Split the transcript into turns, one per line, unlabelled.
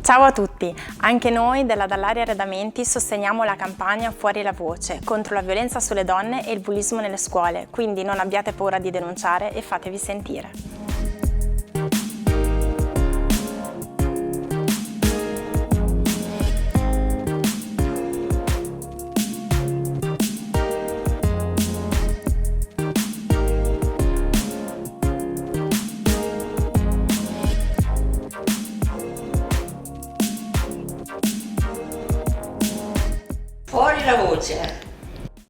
Ciao a tutti! Anche noi della Dallaria Arredamenti sosteniamo la campagna Fuori la voce contro la violenza sulle donne e il bullismo nelle scuole, quindi non abbiate paura di denunciare e fatevi sentire.
Fuori la voce!